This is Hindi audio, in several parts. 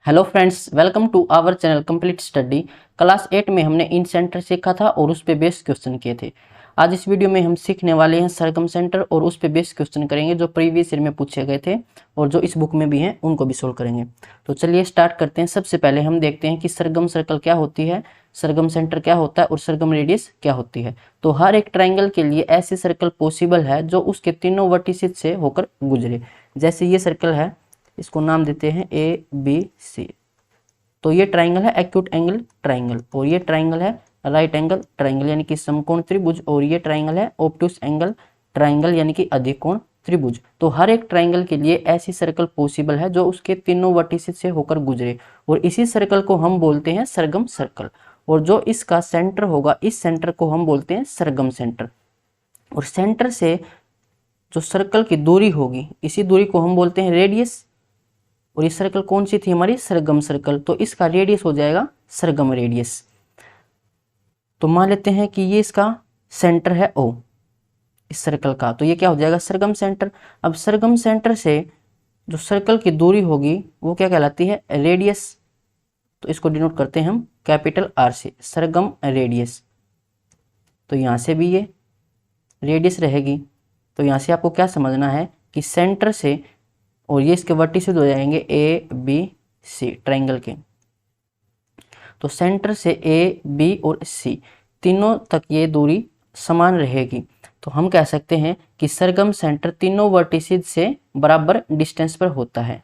Hello friends, welcome to our channel complete study. Class 8 में हमने इन सेंटर सीखा था और उस पे बेस्ड क्वेश्चन किए थे। आज इस वीडियो में हम सीखने वाले हैं सरगम सेंटर और उस पे बेस्ड क्वेश्चन करेंगे जो प्रीवियस ईयर में पूछे गए थे और जो इस बुक में भी हैं उनको भी सोल्व करेंगे। तो चलिए स्टार्ट करते हैं। सबसे पहले हम देखते हैं कि सरगम सर्कल क्या होती है, सरगम सेंटर क्या होता है और सरगम रेडियस क्या होती है। तो हर एक ट्राइंगल के लिए ऐसे सर्कल पॉसिबल है जो उसके तीनों वर्टिसेस से होकर गुजरे। जैसे ये सर्कल है, इसको नाम देते हैं ABC। तो ये ट्राइंगल है एक्यूट एंगल ट्राइंगल और ये ट्राइंगल है राइट एंगल ट्राइंगल यानी कि समकोण त्रिभुज, और ये ट्राइंगल है ऑब्टूस एंगल ट्राइंगल यानी कि अधिकोण त्रिभुज। तो हर एक ट्राइंगल के लिए ऐसी सर्कल पॉसिबल है जो उसके तीनों वर्टिसेस से होकर गुजरे और इसी सर्कल को हम बोलते हैं सरगम सर्कल। और जो इसका सेंटर होगा, इस सेंटर को हम बोलते हैं सरगम सेंटर। और सेंटर से जो सर्कल की दूरी होगी, इसी दूरी को हम बोलते हैं रेडियस। और ये सर्कल कौन सी थी हमारी, सरगम सर्कल, तो इसका रेडियस हो जाएगा सरगम रेडियस। तो मान लेते हैं कि ये इसका सेंटर है O इस सर्कल का, तो ये क्या हो जाएगा सरगम सेंटर। अब सरगम सेंटर से जो सर्कल की दूरी होगी वो क्या कहलाती है, रेडियस। तो इसको डिनोट करते हैं हम कैपिटल R से, सरगम रेडियस। तो यहाँ से भी ये रेडियस रहेगी। तो यहाँ से आपको क्या समझना है कि सेंटर से, और ये इसके वर्टिसेस हो जाएंगे ABC ट्राइंगल के। तो सेंटर से A, B और C तीनों तक ये दूरी समान रहेगी। तो हम कह सकते हैं कि सरगम सेंटर तीनों वर्टिसेस से बराबर डिस्टेंस पर होता है।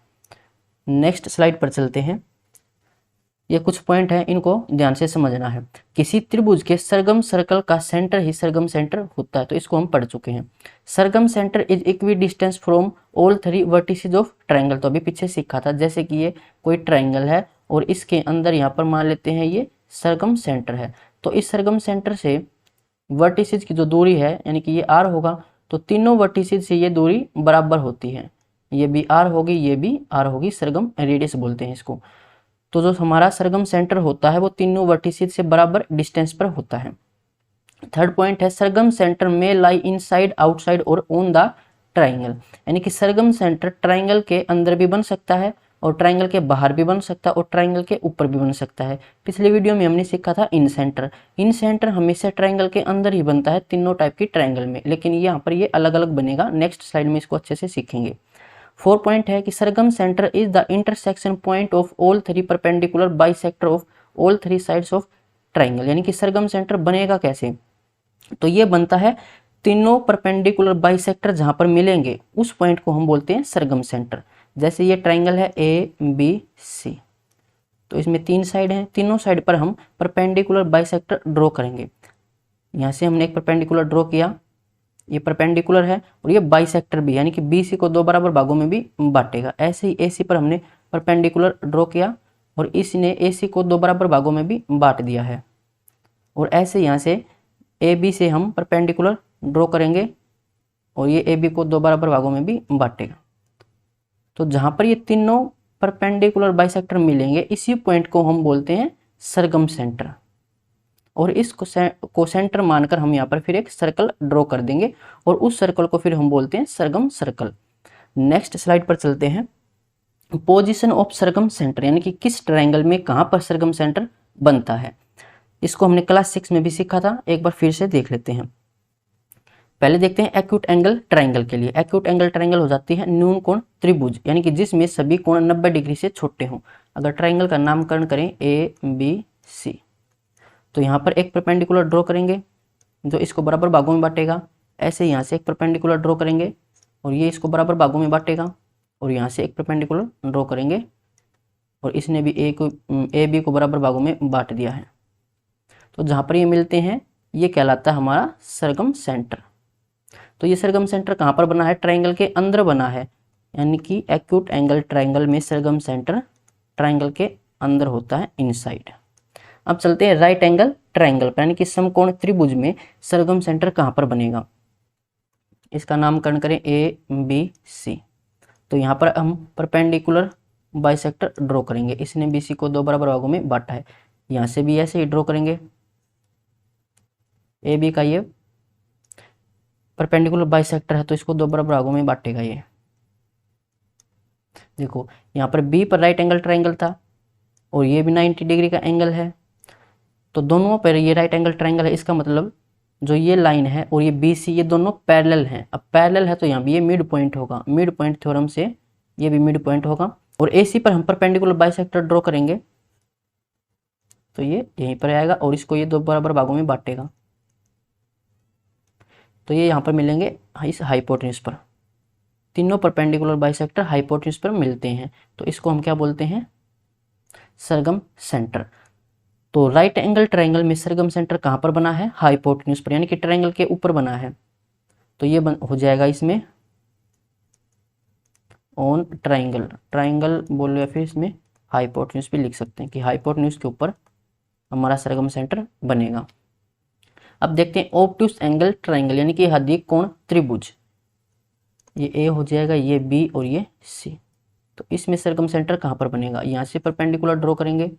नेक्स्ट स्लाइड पर चलते हैं। ये कुछ पॉइंट है, इनको ध्यान से समझना है। किसी त्रिभुज के सरगम सर्कल का सेंटर ही सरगम सेंटर होता है, तो इसको हम पढ़ चुके हैं। Circumcentre is equidistance from all three vertices of triangle. तो अभी पीछे सीखा था, जैसे कि ये कोई ट्राइंगल है और इसके अंदर यहाँ पर मान लेते हैं ये सरगम सेंटर है। तो इस सरगम सेंटर से वर्टिसेस की जो दूरी है यानी कि ये R होगा, तो तीनों वर्टिसेस से ये दूरी बराबर होती है। ये भी R होगी, ये भी R होगी, सरगम रेडियस बोलते हैं इसको। तो जो हमारा सरगम सेंटर होता है वो तीनों वर्टिसेस से बराबर डिस्टेंस पर होता है। थर्ड पॉइंट है सरगम सेंटर में लाई इनसाइड, आउटसाइड और ऑन द ट्राइंगल। यानी कि सरगम सेंटर ट्राइंगल के अंदर भी बन सकता है और ट्राइंगल के बाहर भी बन सकता है और ट्राइंगल के ऊपर भी बन सकता है। पिछले वीडियो में हमने सीखा था इन सेंटर। इन सेंटर हमेशा ट्राइंगल के अंदर ही बनता है तीनों टाइप की ट्राइंगल में, लेकिन यहाँ पर ये अलग अलग बनेगा। नेक्स्ट स्लाइड में इसको अच्छे से सीखेंगे। 4 पॉइंट है कि circumcentre is the intersection point of all three perpendicular bisector of all three sides of triangle. यानी कि सरगम सेंटर बनेगा कैसे, तो ये बनता है तीनों परपेंडिकुलर बाइसेक्टर जहां पर मिलेंगे उस पॉइंट को हम बोलते हैं सरगम सेंटर। जैसे ये ट्राइंगल है ABC, तो इसमें 3 साइड हैं, तीनों साइड पर हम परपेंडिकुलर बाइसेक्टर ड्रॉ करेंगे। यहाँ से हमने एक परपेंडिकुलर ड्रॉ किया, ये परपेंडिकुलर है और ये बाइसेक्टर भी, यानी कि BC को 2 बराबर भागों में भी बांटेगा। ऐसे ही AC पर हमने परपेंडिकुलर ड्रॉ किया और इसने AC को 2 बराबर भागों में भी बांट दिया है। और ऐसे यहाँ से AB से हम परपेंडिकुलर ड्रॉ करेंगे और ये AB को 2 बराबर भागों में भी बांटेगा। तो जहाँ पर ये तीनों परपेंडिकुलर बाइसेक्टर मिलेंगे, इसी पॉइंट को हम बोलते हैं सरगम सेंटर। और इस को सेंटर मानकर हम यहाँ पर फिर एक सर्कल ड्रॉ कर देंगे और उस सर्कल को फिर हम बोलते हैं सरगम सर्कल। नेक्स्ट स्लाइड पर चलते हैं। पोजीशन ऑफ सरगम सेंटर, यानी कि किस ट्रायंगल में कहाँ पर सरगम सेंटर बनता है। इसको हमने क्लास 6 में भी सीखा था, एक बार फिर से देख लेते हैं। पहले देखते हैं एक्यूट एंगल ट्रायंगल के लिए। एक्यूट एंगल ट्रायंगल हो जाती है न्यून कोण त्रिभुज, यानी कि जिसमें सभी कोण 90 डिग्री से छोटे हों। अगर ट्रायंगल का नामकरण करें ABC, तो यहाँ पर एक परपेंडिकुलर ड्रॉ करेंगे जो इसको बराबर भागों में बांटेगा। ऐसे यहाँ से एक परपेंडिकुलर ड्रॉ करेंगे और ये इसको बराबर भागों में बांटेगा और यहाँ से एक परपेंडिकुलर ड्रॉ करेंगे और इसने भी AB को बराबर भागों में बांट दिया है। तो जहाँ पर ये मिलते हैं ये कहलाता है हमारा सरगम सेंटर। तो ये सरगम सेंटर कहाँ पर बना है, ट्राइंगल के अंदर बना है, यानी कि एक्यूट एंगल ट्राइंगल में सरगम सेंटर ट्राइंगल के अंदर होता है, इनसाइड। अब चलते हैं राइट एंगल ट्राइंगल पर, यानी कि समकोण त्रिभुज में सरगम सेंटर कहाँ पर बनेगा। इसका नामकरण करें ABC। तो यहाँ पर हम परपेंडिकुलर बाइसेक्टर ड्रॉ करेंगे, इसने BC को 2 बराबर भागों में बांटा है। यहाँ से भी ऐसे ही ड्रॉ करेंगे, AB का ये परपेंडिकुलर बाइसेक्टर है तो इसको 2 बराबर भागों में बांटेगा ये। देखो यहाँ पर B पर राइट एंगल ट्राइंगल था और ये भी 90 डिग्री का एंगल है। तो दोनों पर ये राइट एंगल ट्रायंगल है, इसका मतलब जो ये लाइन है और ये BC ये दोनों पैरेलल हैं। अब पैरेलल है तो यहाँ भी ये मिड पॉइंट होगा, मिड पॉइंट थ्योरम से ये भी मिड पॉइंट होगा। और AC पर हम परपेंडिकुलर बाइसेक्टर ड्रॉ करेंगे तो ये यहीं पर आएगा और इसको ये दो बराबर भागों में बांटेगा, तो ये यहाँ पर मिलेंगे इस हाइपोटेन्यूज पर। तीनों परपेंडिकुलर बाइसेक्टर हाइपोटेन्यूज पर मिलते हैं, तो इसको हम क्या बोलते हैं, सरगम सेंटर। तो राइट एंगल ट्रायंगल में सरगम सेंटर कहाँ पर बना है, हाइपोटेन्यूज पर, यानी कि ट्रायंगल के ऊपर बना है। तो ये हो जाएगा इसमें ऑन ट्रायंगल, ट्रायंगल बोलो या फिर इसमें हाइपोटेन्यूज भी लिख सकते हैं कि हाइपोटेन्यूज के ऊपर हमारा सरगम सेंटर बनेगा। अब देखते हैं ऑब्टूस एंगल ट्रायंगल, यानी कि हदीय कोण त्रिभुज। ये A हो जाएगा, ये B और ये C। तो इसमें सरगम सेंटर कहाँ पर बनेगा, यहाँ से परपेंडिकुलर ड्रॉ करेंगे।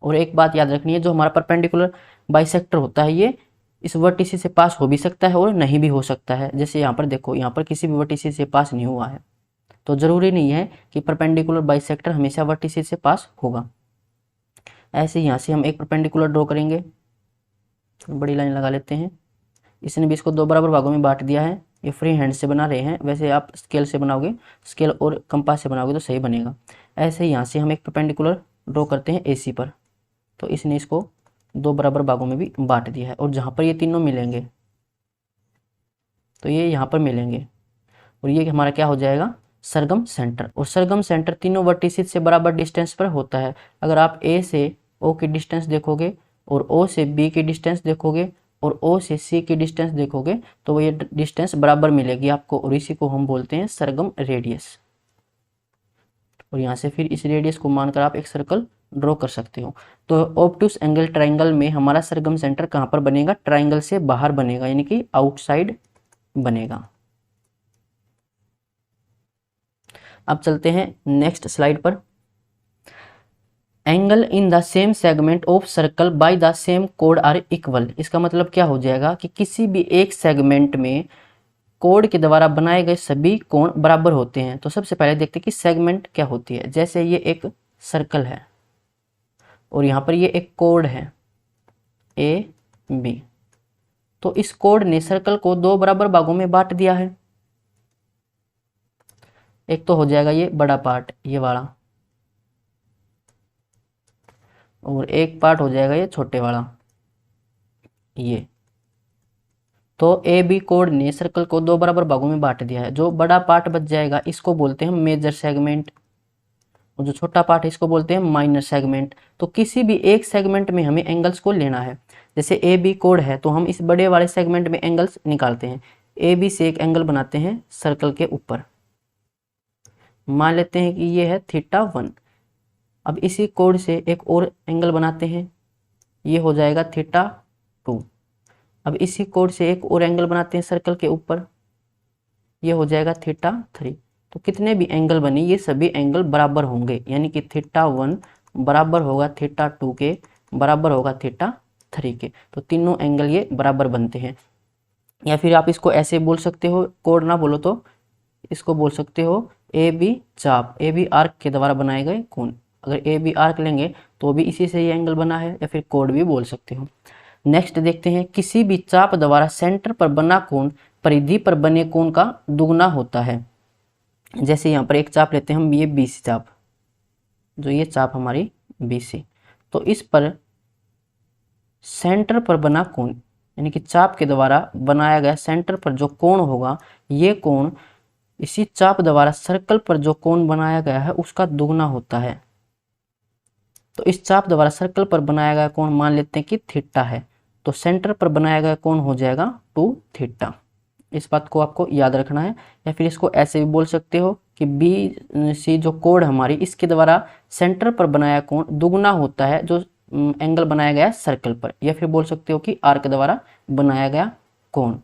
और एक बात याद रखनी है, जो हमारा परपेंडिकुलर बाइसेक्टर होता है ये इस वर्टिसी से पास हो भी सकता है और नहीं भी हो सकता है। जैसे यहाँ पर देखो, यहाँ पर किसी भी वर्टिसी से पास नहीं हुआ है, तो जरूरी नहीं है कि परपेंडिकुलर बाइसेक्टर हमेशा वर्टिसी से पास होगा। ऐसे यहाँ से हम एक परपेंडिकुलर ड्रॉ करेंगे, बड़ी लाइन लगा लेते हैं। इसने भी इसको दो बराबर भागों में बांट दिया है। ये फ्री हैंड से बना रहे हैं, वैसे आप स्केल से बनाओगे, स्केल और कंपास से बनाओगे तो सही बनेगा। ऐसे यहाँ से हम एक परपेंडिकुलर ड्रॉ करते हैं AC पर, तो इसने इसको दो बराबर भागों में भी बांट दिया है। और जहाँ पर ये तीनों मिलेंगे तो ये यहाँ पर मिलेंगे, और ये हमारा क्या हो जाएगा, सरगम सेंटर। और सरगम सेंटर तीनों वर्टिसेस से बराबर डिस्टेंस पर होता है। अगर आप A से O की डिस्टेंस देखोगे और O से B की डिस्टेंस देखोगे और O से C की डिस्टेंस देखोगे तो ये डिस्टेंस बराबर मिलेगी आपको, और इसी को हम बोलते हैं सरगम रेडियस। और यहाँ से फिर इस रेडियस को मानकर आप एक सर्कल ड्रॉ कर सकते हो। तो ऑब्टूस एंगल ट्रायंगल में हमारा सरगम सेंटर कहाँ पर बनेगा, ट्रायंगल से बाहर बनेगा, यानी कि आउटसाइड बनेगा। अब चलते हैं नेक्स्ट स्लाइड पर। Angle in the same segment of circle by the same कोड आर इक्वल। इसका मतलब क्या हो जाएगा कि किसी भी एक सेगमेंट में कोड के द्वारा बनाए गए सभी कोण बराबर होते हैं। तो सबसे पहले देखते हैं कि सेगमेंट क्या होती है। जैसे ये एक सर्कल है और यहाँ पर ये एक कोड है AB, तो इस कोड ने सर्कल को दो बराबर भागों में बांट दिया है। एक तो हो जाएगा ये बड़ा पार्ट, ये वाला, और एक पार्ट हो जाएगा ये छोटे वाला, ये। तो AB कोड ने सर्कल को दो बराबर भागों में बांट दिया है। जो बड़ा पार्ट बच जाएगा इसको बोलते हैं मेजर सेगमेंट, और जो छोटा पार्ट है इसको बोलते हैं माइनर सेगमेंट। तो किसी भी एक सेगमेंट में हमें एंगल्स को लेना है। जैसे AB कोड है तो हम इस बड़े वाले सेगमेंट में एंगल्स निकालते हैं। AB से एक एंगल बनाते हैं सर्कल के ऊपर, मान लेते हैं कि ये है θ1। अब इसी कोड से एक और एंगल बनाते हैं, ये हो जाएगा θ2। अब इसी कोड से एक और एंगल बनाते हैं सर्कल के ऊपर, ये हो जाएगा θ3। तो कितने भी एंगल बने ये सभी एंगल बराबर होंगे, यानी कि θ1 बराबर होगा θ2 के, बराबर होगा θ3 के। तो तीनों एंगल ये बराबर बनते हैं। या फिर आप इसको ऐसे बोल सकते हो, कोड ना बोलो तो इसको बोल सकते हो AB चाप, AB आर्क के द्वारा बनाए गए कोण। अगर AB आर्क लेंगे तो भी इसी से ये एंगल बना है, या फिर कोड भी बोल सकते हो। नेक्स्ट देखते हैं, किसी भी चाप द्वारा सेंटर पर बना कोण परिधि पर बने कोण का दुगना होता है। जैसे यहाँ पर एक चाप लेते हैं हम, ये BC चाप, जो ये चाप हमारी BC, तो इस पर सेंटर पर बना कोण, यानी कि चाप के द्वारा बनाया गया सेंटर पर जो कोण होगा, ये कोण इसी चाप द्वारा सर्कल पर जो कोण बनाया गया है उसका दुगना होता है। तो इस चाप द्वारा सर्कल पर बनाया गया कोण मान लेते हैं कि थीटा है, तो सेंटर पर बनाया गया कोण हो जाएगा 2θ। इस बात को आपको याद रखना है। या फिर इसको ऐसे भी बोल सकते हो कि BC जो कोड हमारी, इसके द्वारा सेंटर पर बनाया कोण दुगना होता है जो एंगल बनाया गया सर्कल पर। या फिर बोल सकते हो कि आर्क द्वारा बनाया गया कोण।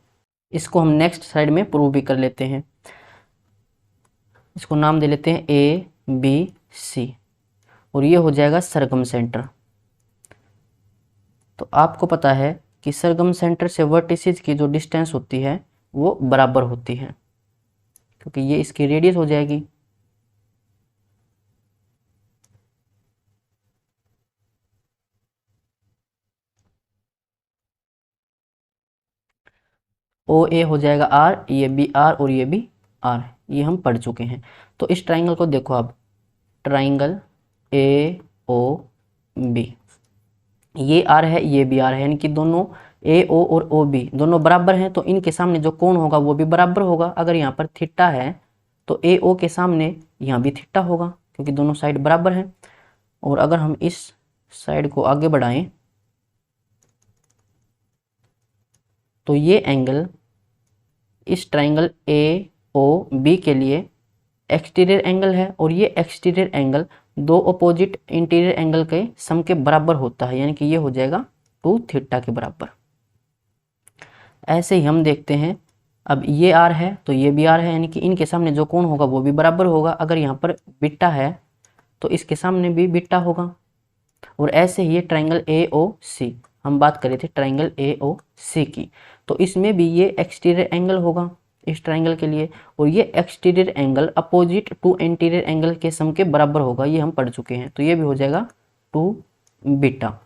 इसको हम नेक्स्ट स्लाइड में प्रूव भी कर लेते हैं। इसको नाम दे लेते हैं ABC, और ये हो जाएगा सरगम सेंटर। तो आपको पता है कि सरगम सेंटर से वर्टिसेस की जो डिस्टेंस होती है वो बराबर होती है, क्योंकि ये इसकी रेडियस हो जाएगी। ओ ए हो जाएगा आर, ये भी आर और ये भी आर, ये हम पढ़ चुके हैं। तो इस ट्राइंगल को देखो आप, ट्राइंगल ए ओ बी, ये आर है ये भी आर है, यानी कि दोनों ए ओ और ओ बी दोनों बराबर हैं, तो इनके सामने जो कोण होगा वो भी बराबर होगा। अगर यहाँ पर थीटा है तो ए ओ के सामने यहाँ भी थीटा होगा, क्योंकि दोनों साइड बराबर हैं। और अगर हम इस साइड को आगे बढ़ाएं तो ये एंगल इस ट्राइंगल ए ओ बी के लिए एक्सटीरियर एंगल है, और ये एक्सटीरियर एंगल दो अपोजिट इंटीरियर एंगल के सम के बराबर होता है, यानी कि ये हो जाएगा 2 थीटा के बराबर। ऐसे ही हम देखते हैं, अब ये आर है तो ये भी आर है, यानी कि इनके सामने जो कोण होगा वो भी बराबर होगा। अगर यहाँ पर बीटा है तो इसके सामने भी बीटा होगा। और ऐसे ही ये ट्राइंगल ए ओ सी, हम बात कर रहे थे ट्राइंगल ए ओ सी की, तो इसमें भी ये एक्सटीरियर एंगल होगा इस ट्राइंगल के लिए, और ये exterior angle opposite to interior angle के सम के बराबर होगा, ये हम पढ़ चुके हैं। तो ये भी हो जाएगा 2 बीटा।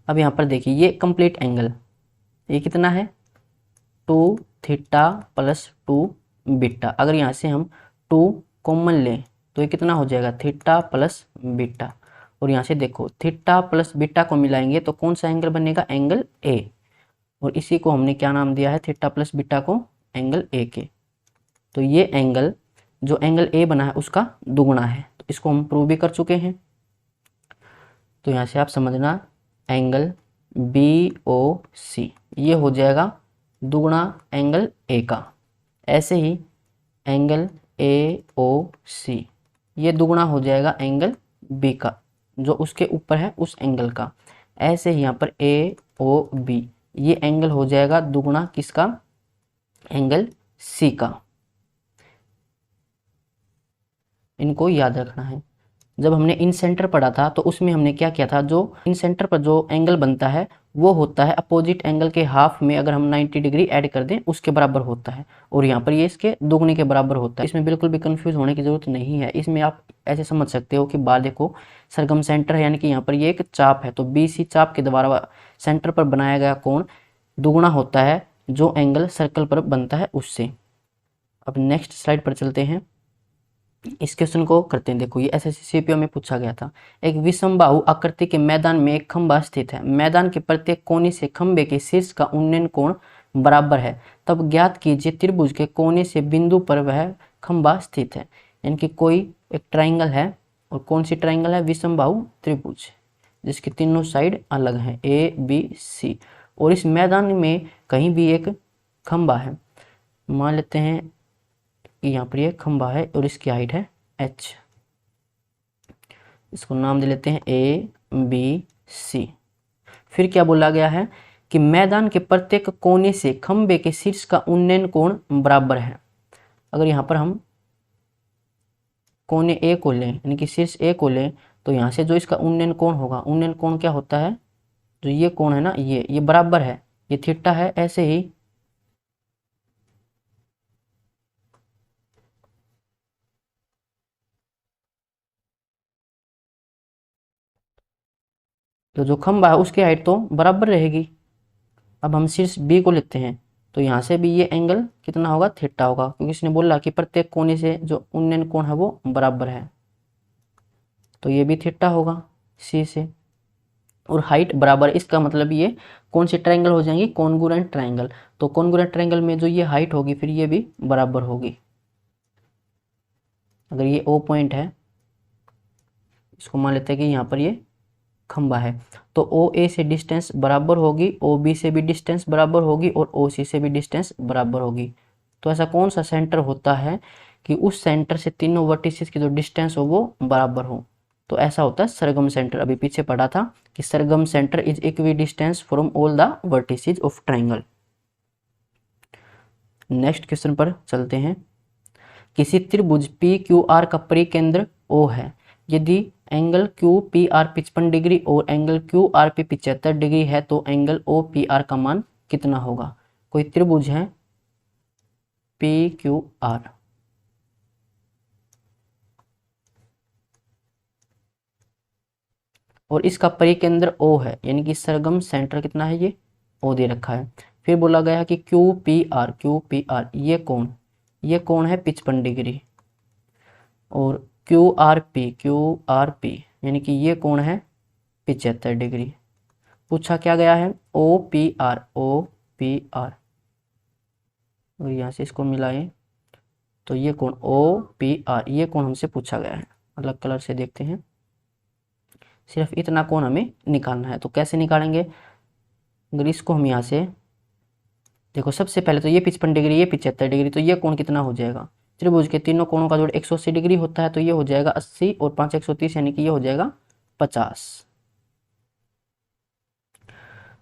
अब यहाँ पर देखिए ये कंप्लीट एंगल, ये कितना है 2 थीटा प्लस 2 बीटा। अगर यहाँ से हम 2 कॉमन लें तो ये कितना हो जाएगा थीटा प्लस बीटा। और यहाँ से देखो थीटा प्लस बीटा को मिलाएंगे तो कौन सा एंगल बनेगा, एंगल ए, और इसी को हमने क्या नाम दिया है, थीटा प्लस बीटा को एंगल ए के। तो ये एंगल जो एंगल ए बना है उसका दुगुना है, तो इसको हम प्रूव भी कर चुके हैं। तो यहाँ से आप समझना एंगल बी ओ सी ये हो जाएगा दुगुना एंगल ए का। ऐसे ही एंगल ए ओ सी ये दुगुना हो जाएगा एंगल बी का, जो उसके ऊपर है उस एंगल का। ऐसे ही यहाँ पर ए ओ बी ये एंगल हो जाएगा दुगुना किसका, एंगल सी का। इनको याद रखना है। जब हमने इन सेंटर पढ़ा था तो उसमें हमने क्या किया था, जो इन सेंटर पर जो एंगल बनता है वो होता है अपोजिट एंगल के हाफ में, अगर हम 90 डिग्री ऐड कर दें उसके बराबर होता है, और यहाँ पर ये इसके दोगुने के बराबर होता है। इसमें बिल्कुल भी कंफ्यूज होने की जरूरत नहीं है। इसमें आप ऐसे समझ सकते हो कि बार देखो सरगम सेंटर है, यानी कि यहाँ पर ये एक चाप है, तो बी सी चाप के द्वारा सेंटर पर बनाया गया कोण दुगुना होता है जो एंगल सर्कल पर बनता है उससे। अब नेक्स्ट स्लाइड पर चलते हैं, इस क्वेश्चन को करते हैं। देखो ये एसएससी सीपीओ में पूछा गया था। एक विषमबाहु आकृति के मैदान में एक खंभा स्थित है, मैदान के प्रत्येक कोने से खंभे के शीर्ष का उन्नयन कोण बराबर है, तब ज्ञात कीजिए त्रिभुज के कोने से बिंदु पर वह खंभा स्थित है। यानी कि कोई एक ट्राइंगल है, और कौन सी ट्राइंगल है, विषमबाहु त्रिभुज, जिसकी तीनों साइड अलग है ए बी सी, और इस मैदान में कहीं भी एक खंभा है। मान लेते हैं यहाँ पर ये खंभा है और इसकी हाइट है h, इसको नाम दे लेते हैं ए बी सी। फिर क्या बोला गया है कि मैदान के प्रत्येक कोने से खंभे के शीर्ष का उन्नयन कोण बराबर है। अगर यहाँ पर हम कोने ए को लें, यानी कि शीर्ष ए को लें, तो यहाँ से जो इसका उन्नयन कोण होगा, उन्नयन कोण क्या होता है, जो ये कोण है ना ये बराबर है, ये थीटा है। ऐसे ही तो जो खंभा है उसकी हाइट तो बराबर रहेगी। अब हम शीर्ष बी को लेते हैं, तो यहाँ से भी ये एंगल कितना होगा, थीटा होगा, क्योंकि इसने बोला कि प्रत्येक कोने से जो उन्नयन कोण है वो बराबर है, तो ये भी थीटा होगा सी से। और हाइट बराबर, इसका मतलब ये कौन सी ट्रायंगल हो जाएंगी, कॉन्ग्रुएंट ट्रायंगल। तो कॉन्ग्रुएंट ट्रायंगल में जो ये हाइट होगी फिर ये भी बराबर होगी। अगर ये ओ पॉइंट है, इसको मान लेते हैं कि यहाँ पर ये खंबा है, तो ओ ए से डिस्टेंस बराबर होगी, ओ बी से भी डिस्टेंस बराबर होगी, और ओ सी से भी डिस्टेंस बराबर होगी। तो ऐसा कौन सा सेंटर होता है कि उस सेंटर से तीनों वर्टिसेस की जो डिस्टेंस हो वो बराबर हो, तो ऐसा होता है सरगम सेंटर। अभी पीछे पढ़ा था कि circumcentre is equidistance from all the vertices of triangle. Next question पर चलते हैं। किसी त्रिभुज पी क्यू आर का परिकेंद्र ओ है, यदि angle Q P R 55 degree और angle Q R P 75 degree है तो एंगल ओ पी आर का मान कितना होगा। कोई त्रिभुज है पी क्यू आर, और इसका परिकेंद्र ओ है, यानी कि सरगम सेंटर कितना है ये ओ दे रखा है। फिर बोला गया है कि क्यू पी आर ये कोण है 55 डिग्री, और क्यू आर पी यानी कि ये कोण है 75 डिग्री। पूछा क्या गया है ओ पी आर, और यहाँ से इसको मिलाएं तो ये कोण OPR ये कोण हमसे पूछा गया है। अलग कलर से देखते हैं, सिर्फ इतना कोण हमें निकालना है। तो कैसे निकालेंगे, अगर इसको हम यहाँ से देखो, सबसे पहले तो ये 55 डिग्री ये 75 डिग्री, तो ये कोण कितना हो जाएगा, त्रिभुज के तीनों कोणों का जोड़ 180 डिग्री होता है, तो ये हो जाएगा 80 और 5 130 यानी कि ये हो जाएगा 50।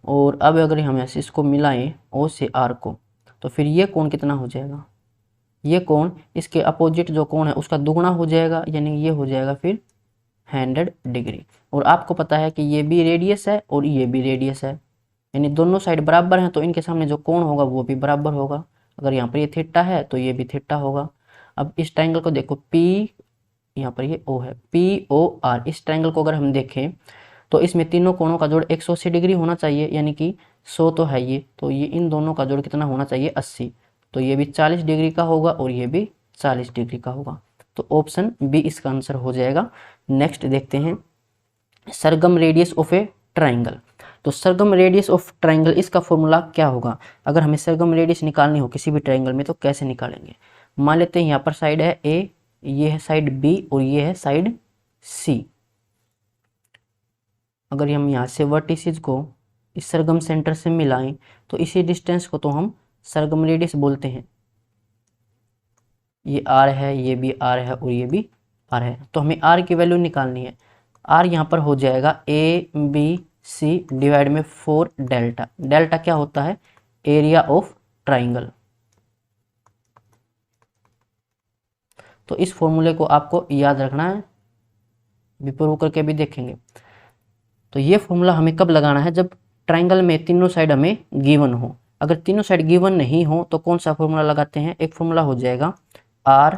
और अब अगर हम ऐसे इसको मिलाएं O से R को, तो फिर ये कोण कितना हो जाएगा, ये कोण इसके अपोजिट जो कोण है उसका दुगुना हो जाएगा, यानी ये हो जाएगा फिर 100 डिग्री। और आपको पता है कि ये भी रेडियस है और ये भी रेडियस है, यानी दोनों साइड बराबर हैं, तो इनके सामने जो कोण होगा वो भी बराबर होगा। अगर यहाँ पर ये थीटा है तो ये भी थीटा होगा। अब इस ट्रायंगल को देखो, P यहाँ पर ये O है, POR, इस ट्रायंगल को अगर हम देखें तो इसमें तीनों कोणों का जोड़ 180 डिग्री होना चाहिए, यानी कि 100 तो है ये, तो ये इन दोनों का जोड़ कितना होना चाहिए 80, तो ये भी 40 डिग्री का होगा और ये भी 40 डिग्री का होगा। तो ऑप्शन बी इसका आंसर हो जाएगा। नेक्स्ट देखते हैं सरगम रेडियस ऑफ ए ट्राइंगल। तो सरगम रेडियस ऑफ ट्राइंगल, इसका फॉर्मूला क्या होगा, अगर हमें सरगम रेडियस निकालनी हो किसी भी ट्राइंगल में तो कैसे निकालेंगे। मान लेते हैं यहाँ पर साइड है ए, ये है साइड बी और ये है साइड सी। अगर हम यहाँ से वर्टिसेस को इस सरगम सेंटर से मिलाएं तो इसी डिस्टेंस को तो हम सरगम रेडियस बोलते हैं। ये आर है, ये भी आर है और ये भी आर है, तो हमें आर की वैल्यू निकालनी है। आर यहाँ पर हो जाएगा ABC डिवाइड में 4 डेल्टा। डेल्टा क्या होता है, एरिया ऑफ ट्राइंगल। तो इस फॉर्मूले को आपको याद रखना है, प्रूव करके भी देखेंगे। तो ये फॉर्मूला हमें कब लगाना है, जब ट्राइंगल में तीनों साइड हमें गिवन हो। अगर तीनों साइड गिवन नहीं हो तो कौन सा फॉर्मूला लगाते हैं, एक फॉर्मूला हो जाएगा R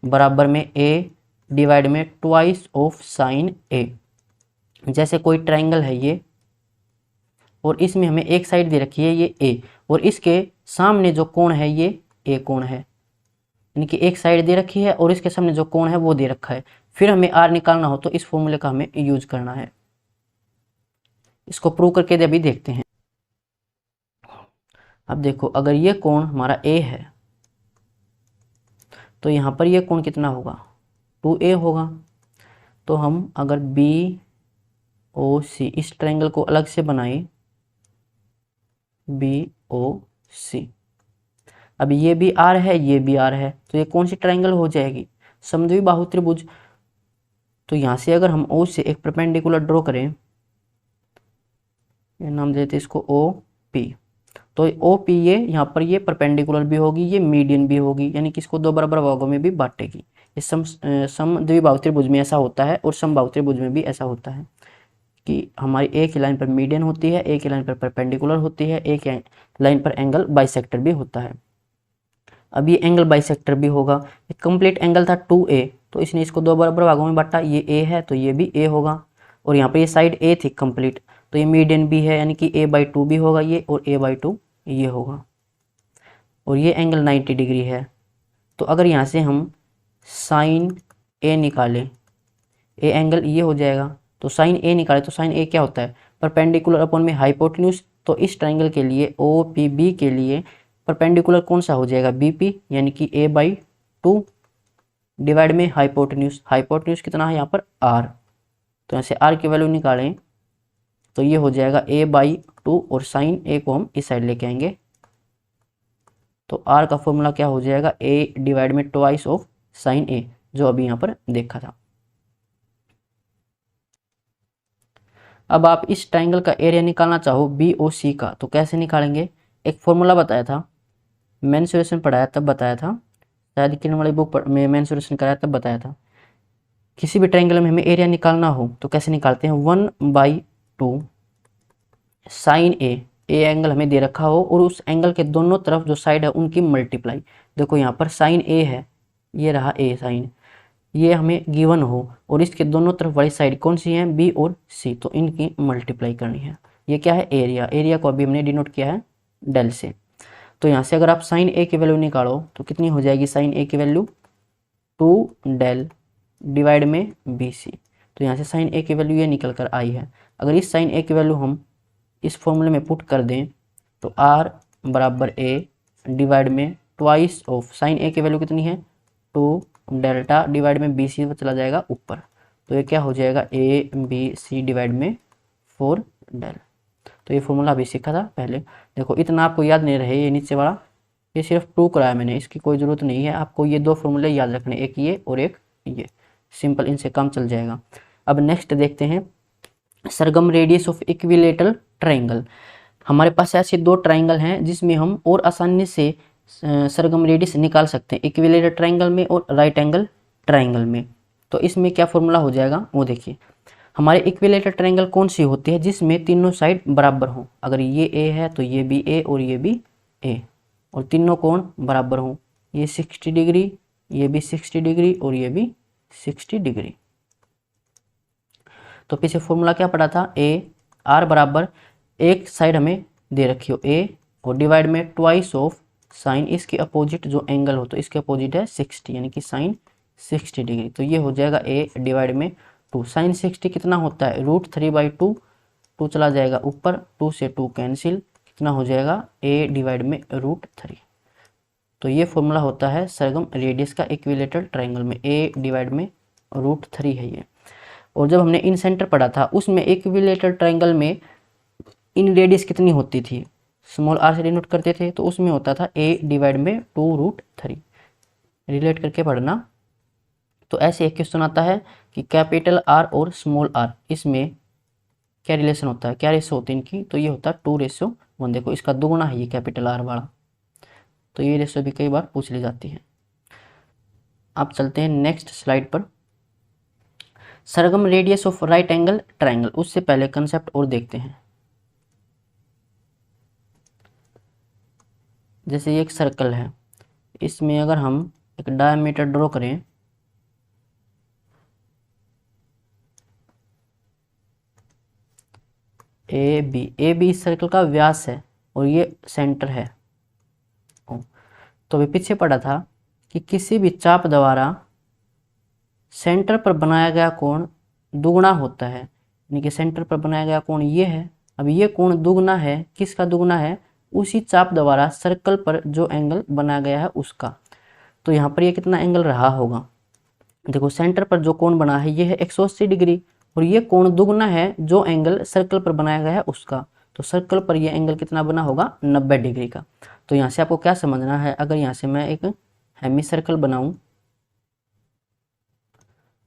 बराबर में A डिवाइड में ट्वाइस ऑफ साइन A। जैसे कोई ट्राइंगल है ये, और इसमें हमें एक साइड दे रखी है ये A, और इसके सामने जो कोण है ये A कोण है, यानी कि एक साइड दे रखी है और इसके सामने जो कोण है वो दे रखा है। फिर हमें R निकालना हो तो इस फॉर्मूले का हमें यूज करना है। इसको प्रूव करके अभी देखते हैं। अब देखो, अगर ये कोण हमारा A है तो यहाँ पर ये कोण कितना होगा 2A होगा। तो हम अगर BOC इस ट्रायंगल को अलग से बनाएं, BOC, अब ये भी R है ये भी R है, तो ये कौन सी ट्रायंगल हो जाएगी, समद्विबाहु त्रिभुज। तो यहाँ से अगर हम O से एक परपेंडिकुलर ड्रॉ करें, ये नाम देते इसको OP, तो OP ये यहाँ पर ये परपेंडिकुलर भी होगी, ये मीडियन भी होगी, यानी कि इसको दो बराबर भागों में भी बांटेगी। ये समद्विबाहु त्रिभुज में ऐसा होता है और समबाहु त्रिभुज में भी ऐसा होता है कि हमारी एक ही लाइन पर मीडियन होती है, एक ही लाइन पर परपेंडिकुलर होती है, एक लाइन पर एंगल बाइसेक्टर भी होता है। अब ये एंगल बाइसेक्टर भी होगा। एक कंप्लीट एंगल था 2A, तो इसने इसको दो बराबर भागों में बांटा, ये A है तो ये भी A होगा, और यहाँ पर ये साइड A थी कंप्लीट, तो ये मीडियन भी है, यानी कि A/2 भी होगा ये, और A/2 ये होगा, और ये एंगल 90 डिग्री है। तो अगर यहाँ से हम साइन A निकालें, A एंगल ये हो जाएगा, तो साइन A निकाले तो साइन A क्या होता है, परपेंडिकुलर अपॉन में हाइपोटेन्यूज। तो इस ट्राइंगल के लिए OPB के लिए परपेंडिकुलर कौन सा हो जाएगा BP, यानी कि A/2 डिवाइड में हाइपोटेन्यूज। हाइपोटेन्यूज कितना है यहाँ पर R, तो यहाँ से R की वैल्यू निकालें तो ये हो जाएगा A/2, और साइन A को हम इस साइड लेके आएंगे, तो R का फॉर्मूला क्या हो जाएगा A डिवाइड में ट्वाइस ऑफ साइन A, जो अभी यहाँ पर देखा था। अब आप इस ट्राइंगल का एरिया निकालना चाहो BOC का, तो कैसे निकालेंगे, एक फॉर्मूला बताया था, मेंसुरेशन पढ़ाया तब बताया था, शायद किरण वाली बुक में मेंसुरेशन कराया तब बताया था। किसी भी ट्राइंगल में हमें एरिया निकालना हो तो कैसे निकालते हैं, 1/2 साइन A एंगल हमें दे रखा हो और उस एंगल के दोनों तरफ जो साइड है उनकी मल्टीप्लाई। देखो यहाँ पर साइन A है, ये रहा A साइन, ये हमें गिवन हो और इसके दोनों तरफ वाली साइड कौन सी है B और C, तो इनकी मल्टीप्लाई करनी है। ये क्या है, एरिया। एरिया को अभी हमने डिनोट किया है डेल से। तो यहाँ से अगर आप साइन ए की वैल्यू निकालो तो कितनी हो जाएगी साइन ए की वैल्यू, 2 डेल डिवाइड में बी सी। तो यहाँ से साइन ए की वैल्यू ये निकल कर आई है। अगर इस साइन ए की वैल्यू हम इस फॉर्मूले में पुट कर दें तो आर बराबर ए डिवाइड में ट्वाइस ऑफ साइन ए की वैल्यू कितनी है, 2 डेल्टा डिवाइड में बी सी चला जाएगा ऊपर। तो ये क्या हो जाएगा, ए बी सी डिवाइड में 4 डेल। तो ये फॉर्मूला अभी सीखा था पहले। देखो इतना आपको याद नहीं रहे, ये नीचे वाला ये सिर्फ प्रूव कराया मैंने, इसकी कोई ज़रूरत नहीं है आपको। ये 2 फॉर्मूले याद रखने, एक ये और एक ये, सिंपल, इनसे काम चल जाएगा। अब नेक्स्ट देखते हैं सरगम रेडियस ऑफ इक्विलेटरल ट्रायंगल। हमारे पास ऐसे 2 ट्रायंगल हैं जिसमें हम और आसानी से सरगम रेडियस निकाल सकते हैं, इक्विलेटरल ट्रायंगल में और राइट एंगल ट्रायंगल में। तो इसमें क्या फॉर्मूला हो जाएगा वो देखिए। हमारे इक्विलेटरल ट्रायंगल कौन सी होती है, जिसमें तीनों साइड बराबर हो। अगर ये ए है तो ये भी ए और ये भी ए, और तीनों कोण बराबर हों। ये 60 डिग्री, ये भी 60 डिग्री और ये भी 60 डिग्री। तो पीछे फॉर्मूला क्या पड़ा था, ए आर बराबर एक साइड हमें दे रखी हो ए और डिवाइड में ट्वाइस ऑफ साइन इसके अपोजिट जो एंगल हो, तो इसके अपोजिट है 60 यानी कि साइन 60 डिग्री। तो ये हो जाएगा ए डिवाइड में 2। साइन 60 कितना होता है, √3/2, 2 चला जाएगा ऊपर, 2 से 2 कैंसिल, कितना हो जाएगा ए डिवाइड में √3। तो ये फॉर्मूला होता है सरगम रेडियस का इक्विलेटरल ट्रायंगल में, ए डिवाइड में √3 है ये। और जब हमने इन सेंटर पढ़ा था उसमें इक्विलेटरल ट्रायंगल में इन रेडियस कितनी होती थी, स्मॉल आर से डिनोट करते थे, तो उसमें होता था ए डिवाइड में 2√3। रिलेट करके पढ़ना। तो ऐसे एक क्वेश्चन आता है कि कैपिटल आर और स्मॉल आर, इसमें क्या रिलेशन होता है, क्या रेशो होती है इनकी, तो ये होता है 2:1। देखो इसका दुगुना है ये कैपिटल आर वाला, तो ये रेशो भी कई बार पूछ ली जाती है। अब चलते हैं नेक्स्ट स्लाइड पर, circumradius of right angle triangle. उससे पहले कंसेप्ट और देखते हैं। जैसे ये एक सर्कल है, इसमें अगर हम एक डायमीटर ड्रॉ करें, ए बी इस सर्कल का व्यास है और ये सेंटर है। तो अभी पीछे पढ़ा था कि किसी भी चाप द्वारा सेंटर पर बनाया गया कोण दुगुना होता है, यानी कि सेंटर पर बनाया गया कोण ये है। अब ये कोण दुगुना है, किसका दुगुना है, उसी चाप द्वारा सर्कल पर जो एंगल बनाया गया है उसका। तो यहाँ पर ये कितना एंगल रहा होगा, देखो सेंटर पर जो कोण बना है ये है 180 डिग्री और ये कोण दुगुना है जो एंगल सर्कल पर बनाया गया है उसका। तो सर्कल पर ये एंगल कितना बना होगा, 90 डिग्री का। तो यहाँ से आपको क्या समझना है, अगर यहाँ से मैं एक हेमी सर्कल बनाऊं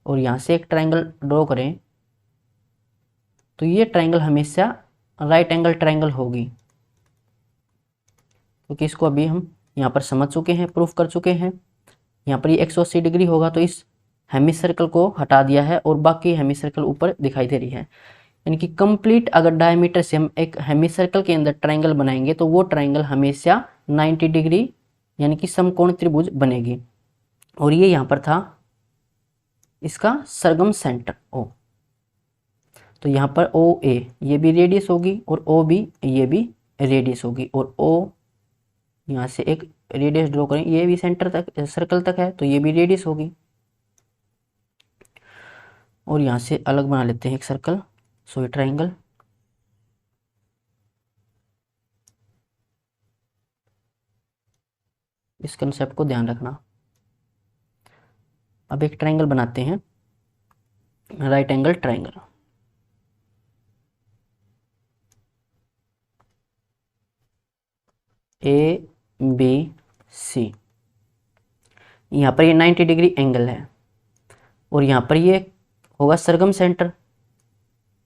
और यहाँ से एक ट्रायंगल ड्रॉ करें, तो ये ट्रायंगल हमेशा राइट एंगल ट्रायंगल होगी, क्योंकि इसको अभी हम यहाँ पर समझ चुके हैं, प्रूफ कर चुके हैं। यहाँ पर ये 180 डिग्री होगा, तो इस हेमी सर्कल को हटा दिया है और बाकी हेमी सर्कल ऊपर दिखाई दे रही है। यानी कि कंप्लीट अगर डायमीटर से हम एक हेमी सर्कल के अंदर ट्रायंगल बनाएंगे तो वो ट्रायंगल हमेशा 90 डिग्री यानी कि समकोण त्रिभुज बनेगी। और ये यहाँ पर था इसका सरगम सेंटर ओ, तो यहाँ पर ओ ए ये भी रेडियस होगी और ओ बी ये भी रेडियस होगी, और ओ यहाँ से एक रेडियस ड्रॉ करें, ये भी सेंटर तक सर्कल तक है तो ये भी रेडियस होगी। और यहाँ से अलग बना लेते हैं एक सर्कल, सो ये ट्रायंगल। इस कंसेप्ट को ध्यान रखना। अब एक ट्रायंगल बनाते हैं, right angle triangle. A B C, यहाँ पर ये 90 डिग्री एंगल है और यहाँ पर ये होगा सरगम सेंटर।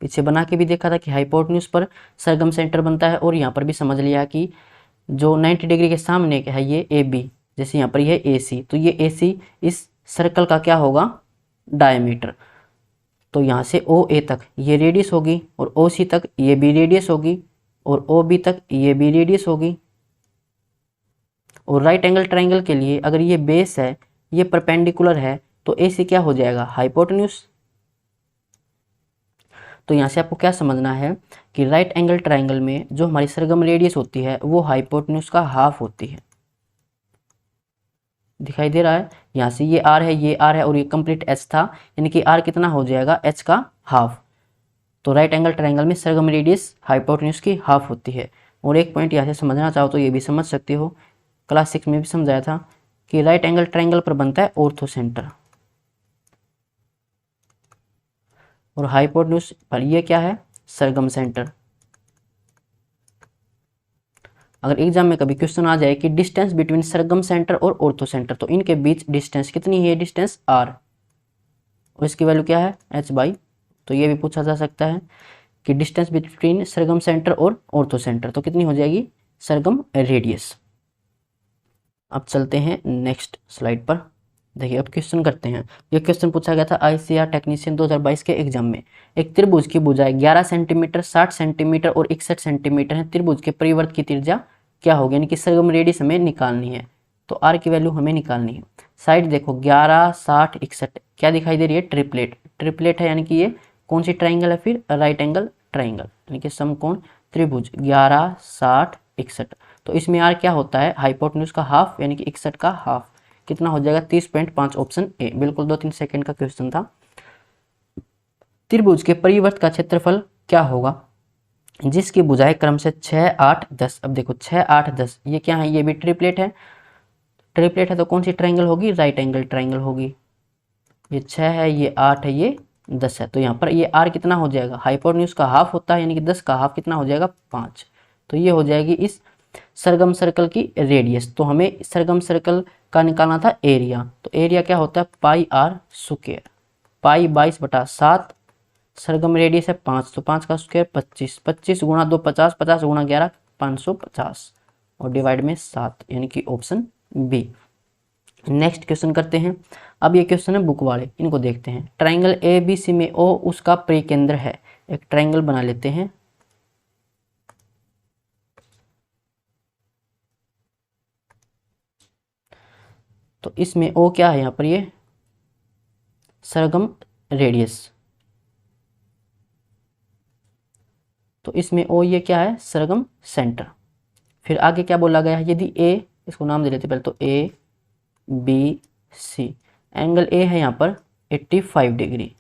पीछे बना के भी देखा था कि हाइपोटेन्यूज पर सरगम सेंटर बनता है, और यहाँ पर भी समझ लिया कि जो 90 डिग्री के सामने है ये ए बी, जैसे यहाँ पर ये ए सी, तो ये ए सी इस सर्कल का क्या होगा, डायमीटर। तो यहाँ से ओ ए तक ये रेडियस होगी और ओ सी तक ये भी रेडियस होगी और ओ बी तक ये भी रेडियस होगी। और राइट एंगल ट्रायंगल के लिए अगर ये बेस है, ये परपेंडिकुलर है, तो ए सी क्या हो जाएगा, हाइपोटेन्यूज। तो यहाँ से आपको क्या समझना है कि राइट एंगल ट्राइंगल में जो हमारी सरगम रेडियस होती है वो हाइपोटेन्यूज का हाफ होती है। दिखाई दे रहा है, यहाँ से ये आर है, ये आर है और ये कंप्लीट एच था, यानी कि आर कितना हो जाएगा, एच का हाफ। तो राइट एंगल ट्राइंगल में सरगम रेडियस हाइपोटेन्यूज की हाफ होती है। और एक पॉइंट यहाँ से समझना चाहो तो ये भी समझ सकते हो, क्लास 6 में भी समझाया था कि राइट एंगल ट्राइंगल पर बनता है ऑर्थो सेंटर, और हाइपोटेन्यूज पर ये क्या है, सरगम सेंटर। अगर एग्जाम में कभी क्वेश्चन आ जाए कि डिस्टेंस बिटवीन सरगम सेंटर और ऑर्थो सेंटर, तो इनके बीच डिस्टेंस कितनी है, डिस्टेंस आर, और इसकी वैल्यू क्या है, एच बाई। तो ये भी पूछा जा सकता है कि डिस्टेंस बिटवीन सरगम सेंटर और ऑर्थो सेंटर तो कितनी हो जाएगी, सरगम रेडियस। अब चलते हैं नेक्स्ट स्लाइड पर। देखिए अब क्वेश्चन करते हैं। ये क्वेश्चन पूछा गया था आईसीआर टेक्नीशियन 2022 के एग्जाम में। एक त्रिभुज की भुजाएं 11 सेंटीमीटर, 60 सेंटीमीटर और 61 सेंटीमीटर है। त्रिभुज के परिवर्त की त्रिज्या क्या होगी, यानी कि सरगम रेडियस हमें निकालनी है। तो आर की वैल्यू हमें निकालनी है। साइड देखो 11, 60, 61 क्या दिखाई दे रही है, ट्रिपलेट। ट्रिपलेट है यानी कि ये कौन सी ट्राइंगल है, फिर राइट एंगल ट्राइंगल, यानी कि समकोण त्रिभुज 11, 60, 61। तो इसमें आर क्या होता है, हाइपोटेन्यूज का हाफ, यानी कि 61 का हाफ कितना हो जाएगा, 30.5, ऑप्शन ए। बिल्कुल 2-3 सेकंड का क्वेश्चन था। त्रिभुज के परिवर्त का क्षेत्रफल क्या होगा, जिसकी भुजाएं क्रम से 6, 8, 10। अब देखो 6, 8, 10 ये क्या है, ये भी ट्रिपलेट है। ट्रिपलेट है तो कौन सी ट्राइंगल होगी, राइट एंगल ट्राइंगल होगी। ये 6 है, ये 8 है, ये 10 है। तो यहाँ पर ये आर कितना हो जाएगा, हाइपोटेन्यूज का हाफ होता है, यानी कि 10 का हाफ कितना हो जाएगा, 5। तो ये हो जाएगी इस सरगम सर्कल की रेडियस। तो हमें सरगम सर्कल का निकालना था एरिया। तो एरिया क्या होता है, pi R square, pi 22/7, circumradius है 5, तो 5 का स्क्वायर 25, 25 गुणा 2 50, 50 गुणा 11 550 और डिवाइड में 7, यानी कि ऑप्शन बी। नेक्स्ट क्वेश्चन करते हैं। अब ये क्वेश्चन है बुक वाले, इनको देखते हैं। ट्राइंगल ए बी सी में ओ उसका परिकेंद्र है। एक ट्राइंगल बना लेते हैं। तो इसमें ओ क्या है, यहाँ पर ये सरगम रेडियस। तो इसमें ओ ये क्या है, सरगम सेंटर। फिर आगे क्या बोला गया है, यदि ए, इसको नाम दे लेते पहले, तो ए बी सी, एंगल ए है यहाँ पर 85 डिग्री,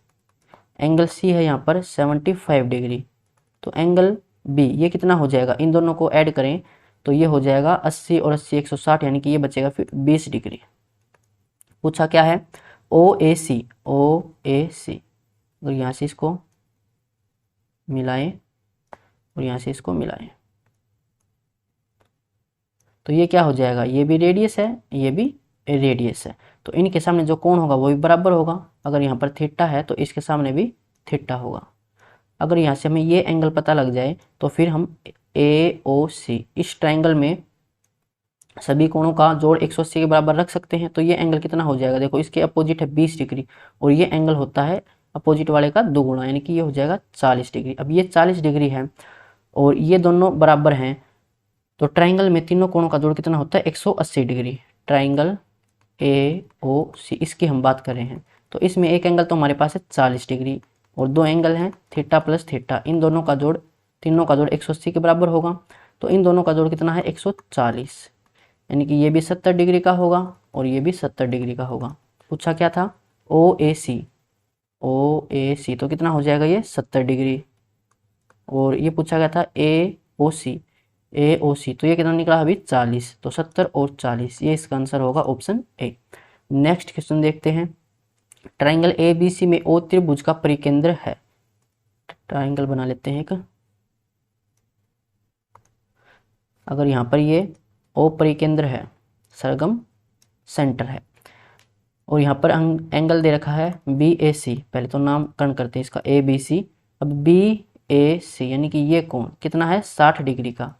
एंगल सी है यहाँ पर 75 डिग्री, तो एंगल बी ये कितना हो जाएगा, इन दोनों को ऐड करें तो ये हो जाएगा 80 और 80 160, यानी कि ये बचेगा फिर 20 डिग्री। पूछा क्या है, ओ ए सी, ओ ए सी, और यहाँ से इसको मिलाएं और यहाँ से इसको मिलाएं तो ये क्या हो जाएगा, ये भी रेडियस है, ये भी रेडियस है। तो इनके सामने जो कोण होगा वो भी बराबर होगा। अगर यहाँ पर थीटा है तो इसके सामने भी थीटा होगा। अगर यहाँ से हमें ये एंगल पता लग जाए तो फिर हम ए ओ सी इस ट्राइंगल में सभी कोणों का जोड़ 180 के बराबर रख सकते हैं। तो ये एंगल कितना हो जाएगा, देखो इसके अपोजिट है 20 डिग्री और ये एंगल होता है अपोजिट वाले का दोगुना, यानी कि ये हो जाएगा 40 डिग्री। अब ये 40 डिग्री है और ये दोनों बराबर हैं, तो ट्राइंगल में तीनों कोणों का जोड़ कितना होता है, 180 डिग्री। ट्राइंगल ए ओ सी इसकी हम बात कर रहे हैं। तो इसमें एक एंगल तो हमारे पास है 40 डिग्री और दो एंगल हैं थीटा प्लस थीटा, इन दोनों का जोड़, तीनों का जोड़ 180 के बराबर होगा। तो इन दोनों का जोड़ कितना है, 140, यानी कि ये भी 70 डिग्री का होगा और ये भी 70 डिग्री का होगा। पूछा क्या था, ओ ए सी, ओ ए सी तो कितना हो जाएगा, ये 70 डिग्री। और ये पूछा गया था ए ओ सी, ए ओ सी तो ये कितना निकला अभी 40, तो 70 और 40, ये इसका आंसर होगा ऑप्शन ए। नेक्स्ट क्वेश्चन देखते हैं। ट्राइंगल ए बी सी में ओ त्रिभुज का परिकेंद्र है। ट्राइंगल बना लेते हैं एक। अगर यहाँ पर ये ओ परिकेंद्र है, सरगम सेंटर है, और यहाँ पर एंगल दे रखा है बी ए सी, पहले तो नामकरण करते हैं इसका ए बी सी। अब बी ए सी यानी कि ये कोण कितना है 60 डिग्री का,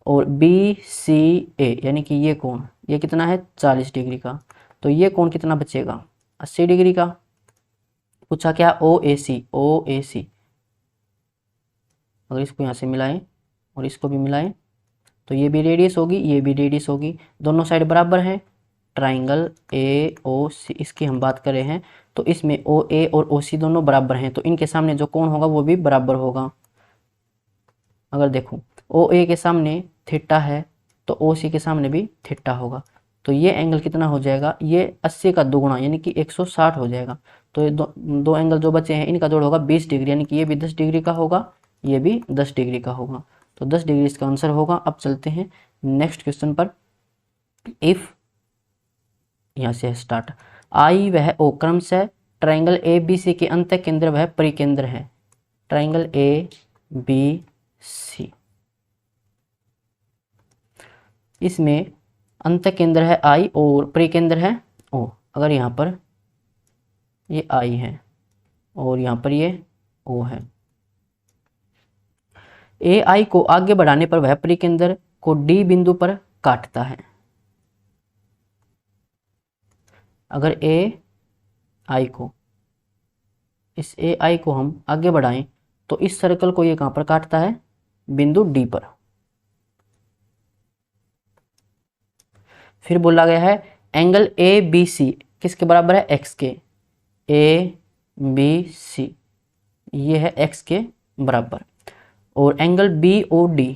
और बी सी ए यानी कि ये कोण ये कितना है 40 डिग्री का। तो ये कोण कितना बचेगा, 80 डिग्री का। पूछा क्या, ओ ए सी, ओ ए सी, अगर इसको यहाँ से मिलाएं और इसको भी मिलाएं तो ये भी रेडियस होगी, ये भी रेडियस होगी, दोनों साइड बराबर हैं। ट्राइंगल ए ओ सी इसकी हम बात कर रहे हैं, तो इसमें OA और OC दोनों बराबर हैं, तो इनके सामने जो कोण होगा वो भी बराबर होगा। अगर देखो OA के सामने थीटा है तो OC के सामने भी थीटा होगा, तो ये एंगल कितना हो जाएगा, ये 80 का दोगुना यानी कि 160 हो जाएगा। तो ये दो एंगल जो बचे हैं इनका जोड़ होगा 20 डिग्री, यानी कि ये भी 10 डिग्री का होगा, ये भी 10 डिग्री का होगा, तो 10 डिग्री इसका आंसर होगा। अब चलते हैं नेक्स्ट क्वेश्चन पर। इफ यहाँ से स्टार्ट, आई वह ओ क्रमशः ट्राइंगल ABC के अंत केंद्र वह परिकेंद्र है। ट्राइंगल ABC, इसमें अंत केंद्र है I और परिकेंद्र है O। अगर यहाँ पर ये I है और यहाँ पर ये O है, AI को आगे बढ़ाने पर वह परिकेंद्र को D बिंदु पर काटता है। अगर AI को, इस AI को हम आगे बढ़ाएं तो इस सर्कल को ये कहाँ पर काटता है, बिंदु D पर। फिर बोला गया है एंगल ABC किसके बराबर है, X के। ABC ये है X के बराबर, और एंगल BOD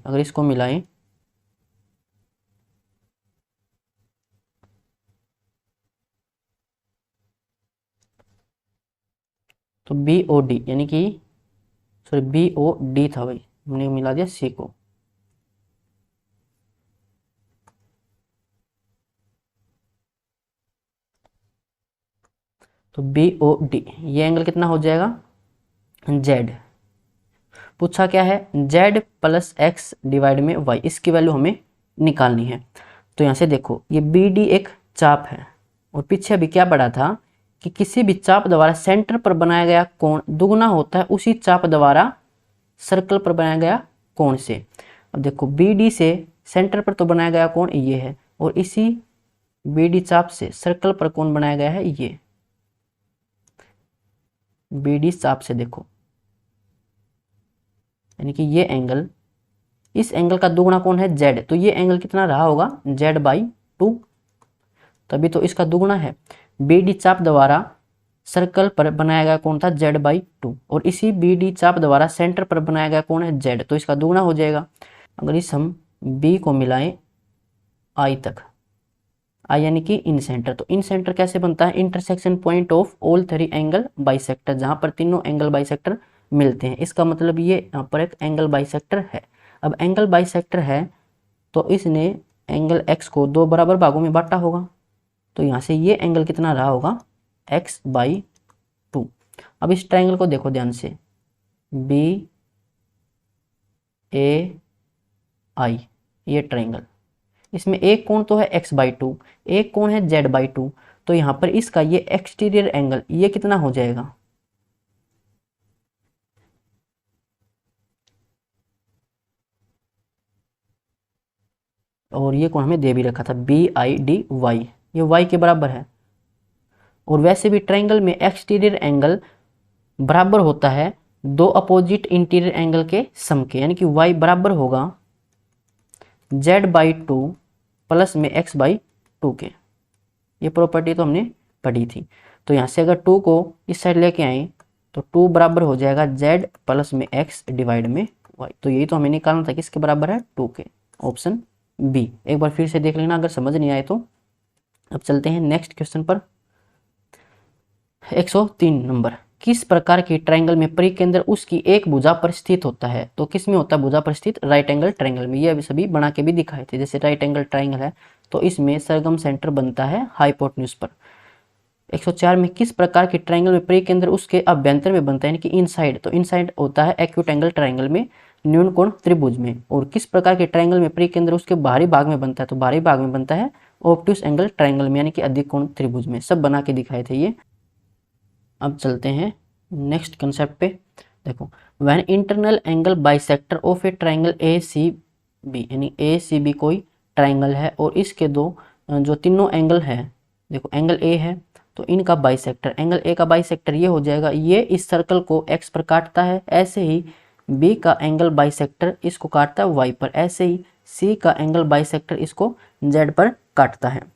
अगर इसको मिलाएं तो BOD यानी कि BOD था भाई, हमने मिला दिया C को। तो BOD ये एंगल कितना हो जाएगा, Z। पूछा क्या है, Z प्लस X डिवाइड में Y, इसकी वैल्यू हमें निकालनी है। तो यहाँ से देखो ये BD एक चाप है, और पीछे अभी क्या पढ़ा था कि किसी भी चाप द्वारा सेंटर पर बनाया गया कोण दुगना होता है उसी चाप द्वारा सर्कल पर बनाया गया कोण से। अब देखो BD से सेंटर पर तो बनाया गया कोण ये है, और इसी BD चाप से सर्कल पर कोण बनाया गया है ये। BD चाप से देखो यानी कि ये एंगल, इस एंगल का दुगुना कौन है, Z, तो ये एंगल कितना रहा होगा, Z/2, तभी तो इसका दुगुना है। BD चाप द्वारा सर्कल पर बनाया गया कोण था Z/2, और इसी BD चाप द्वारा सेंटर पर बनाया गया कोण है Z, तो इसका दुगुना हो जाएगा। अगर इस हम B को मिलाएं I तक, I यानी कि इन सेंटर, तो इन सेंटर कैसे बनता है, intersection point of all three angle bisector, जहां पर तीनों एंगल बाइसेक्टर मिलते हैं। इसका मतलब ये यहाँ पर एक एंगल बाइसेक्टर है। अब एंगल बाइसेक्टर है तो इसने एंगल X को दो बराबर भागों में बांटा होगा, तो यहाँ से ये एंगल कितना रहा होगा, X/2। अब इस ट्राइंगल को देखो ध्यान से, BAI ये ट्राइंगल, इसमें एक कोण तो है X/2, एक कोण है Z/2, तो यहाँ पर इसका ये एक्सटीरियर एंगल ये कितना हो जाएगा, और ये कोण हमें दे भी रखा था BIDY, ये Y के बराबर है। और वैसे भी ट्राइंगल में एक्सटीरियर एंगल बराबर होता है दो अपोजिट इंटीरियर एंगल के सम के, यानी कि Y बराबर होगा Z/2 प्लस में X/2 के। ये प्रॉपर्टी तो हमने पढ़ी थी। तो यहाँ से अगर 2 को इस साइड लेके आए तो 2 बराबर हो जाएगा Z प्लस में X डिवाइड में Y। तो यही तो हमें निकालना था, किसके बराबर है, 2 के, ऑप्शन बी। एक बार फिर से देख लेना अगर समझ नहीं आए तो। अब चलते हैं नेक्स्ट क्वेश्चन पर। 103 नंबर, किस प्रकार की ट्रायंगल में परिकेंद्र उसकी एक भुजा पर स्थित होता है। तो किस में होता है भुजा पर स्थित, राइट एंगल ट्रायंगल में। ये अभी सभी बना के भी दिखाए थे, जैसे राइट एंगल ट्रायंगल है तो इसमें सरगम सेंटर बनता है हाइपोटेन्यूज पर। 104 में किस प्रकार की ट्रायंगल में परिकेंद्र उसके अभ्यंतर में बनता है, यानी कि इनसाइड। तो इनसाइड होता है एक्यूट एंगल ट्रायंगल में, न्यून कोण त्रिभुज में। और किस प्रकार के ट्रायंगल में परिकेंद्र उसके बाहरी भाग में बनता है, तो बाहरी भाग में बनता है ऑब्ट्यूस एंगल ट्रायंगल में, यानी कि अधिक कोण त्रिभुज में। सब बना के दिखाए थे ये। अब चलते हैं नेक्स्ट कंसेप्ट पे। देखो, when internal angle bisector of A triangle ACB, यानी ACB कोई ट्रायंगल है और इसके दो जो तीनों एंगल है, देखो एंगल A है तो इनका बाइसेक्टर, एंगल A का बाइसेक्टर ये हो जाएगा, ये इस सर्कल को X पर काटता है। ऐसे ही B का एंगल बाइसेक्टर इसको काटता है Y पर। ऐसे ही C का एंगल बाइसेक्टर इसको Z पर काटता है।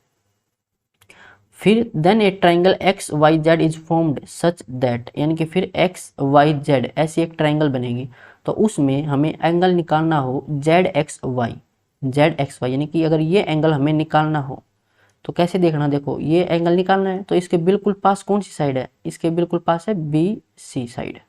फिर then a triangle X Y Z is formed such that, यानी कि फिर एक्स वाई जेड ऐसी एक ट्राइंगल बनेगी, तो उसमें हमें एंगल निकालना हो जेड एक्स वाई, यानी कि अगर ये एंगल हमें निकालना हो तो कैसे देखना, देखो ये एंगल निकालना है तो इसके बिल्कुल पास कौन सी साइड है, इसके बिल्कुल पास है बी सी साइड।